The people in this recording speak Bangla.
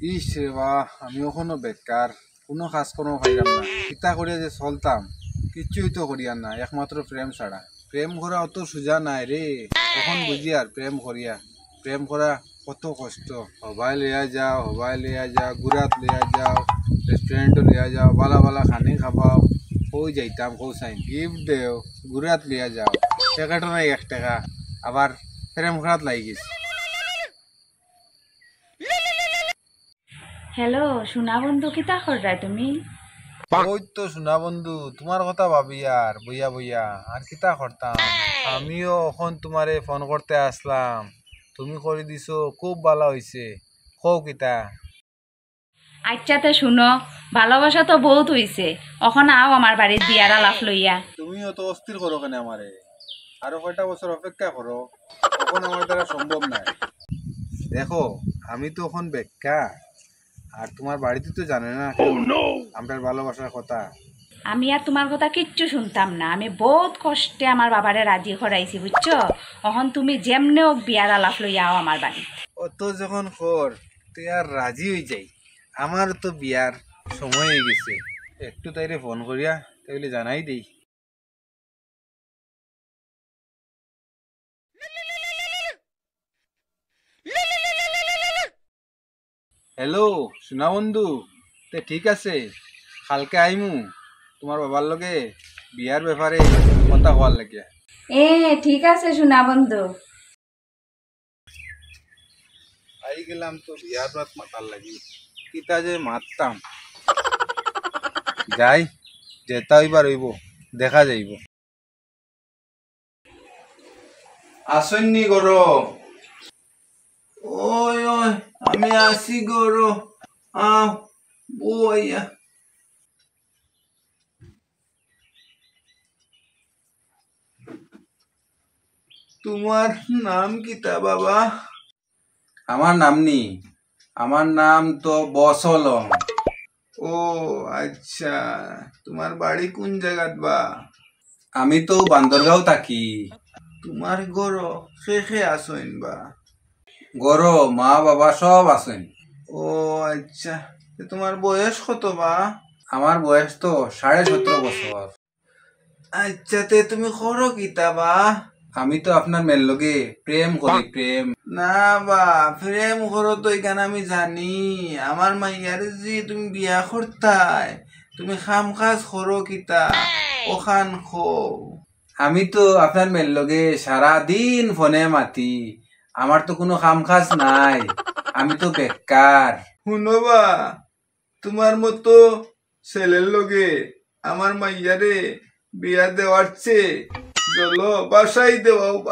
ইস রে বাহ, আমি এখনো বেকার, কোনো কাজকর্ম পাইলাম না। চিন্তা করিয়া যে চলতাম, কিচ্ছুই তো করিয়ার না, একমাত্র প্রেম ছাড়া। প্রেম করা অত সোজা নাই রে। তখন বুঝি আর প্রেম করা কত কষ্ট। হবাই লিয়া যাও, ঘুরাত লিয়া যাও, রেস্টুরেন্টে লিয়া যাও, বালা বালা খানি খাবাও। কই যাইতাম, কৌ চাই গিফট দেও, ঘুরাত লিয়া যাও, টাকাটা নাই 1 টাকা, আবার প্রেম করাত লাগি গেছে। হ্যালো সোনা বন্ধু, কিতা কররা তুমি? ওই তো শোনা বন্ধু, তোমার কথা ভাবি আর বইয়া বইয়া আর কিতা করতাম। আমিও এখন তোমারে ফোন করতে আসলাম, তুমি করে দিছো, খুব ভালো হইছে। কও কিতা? আচ্ছাতে শুনো, ভালোবাসা তো বহুত হইছে, এখন আও আমার বাড়ির বিয়ার আলাপ লইয়া। তুমি অত অস্থির করো কেন আমারে? আরো কয়টা বছর অপেক্ষা করো, এখন আমার দ্বারা সম্ভব নাই। দেখো, আমি তো এখন বেকার, আর তোমার বাড়িতে তো জানে না আমার ভালোবাসার কথা। আমি আর তোমার কথা কিচ্ছু শুনতাম না, আমি বহুত কষ্টে আমার বাবারে রাজি করাইছি বুঝছো। এখন তুমি যেমনে হোক বিয়ার আলাপ লইয়া আও আমার বাড়ি। অত যখন কর, তুই আর রাজি হয়ে যাই। আমার তো বিয়ার সময় হয়ে গেছে, একটু তাইরে ফোন করিয়া তাইলে জানাই দেই। হ্যালো সোনা বন্ধু, তে ঠিক আছে, কালকে আইমু তোমার বাবার লগে বিয়ার ব্যাপারে কথা হওয়ার লাগে। ঠিক আছে সোনা বন্ধু। আই গেলাম তো বিয়ার রাত মাতার লাগি, কিতা যে মারতাম। যাই, যেতা হইবার হইব, দেখা যাইব। আসন্নি গরো। ওই ওই, আমি আসি গরো, আও বইয়া। তোমার নাম কিতা বাবা? আমার নাম নি, আমার নাম তো বসলম। ও আচ্ছা, তোমার বাড়ি কোন জায়গাত বা? আমি তো বান্দরগাঁও থাকি। তোমার গরো সে খে আসেন বা? গরো মা বাবা সব আছেন। ও আচ্ছা, তোমার বয়স কত বা? আমার বয়স তো 17.5 বছর। আচ্ছা, তে তুমি করো কিতা বা? আমি তো আপনার মেয়ের লগে প্রেম করি, প্রেম। না বা, প্রেম করো তো এখানে আমি জানি। আমার মাইয়ারে যে তুমি বিয়া করতাই, তুমি খাম কাজ করো কিতা ওখান খো। আমি তো আপনার মেয়ের লগে সারাদিন ফোনে মাতি, আমার তো কোনো কাম কাজ নাই, আমি তো বেকার। শুনবা, তোমার মতো ছেলের লগে আমার মাইয়ারে বিয়া দেওয়ার চেয়ে চলো বাসাই দেওয়াও বা।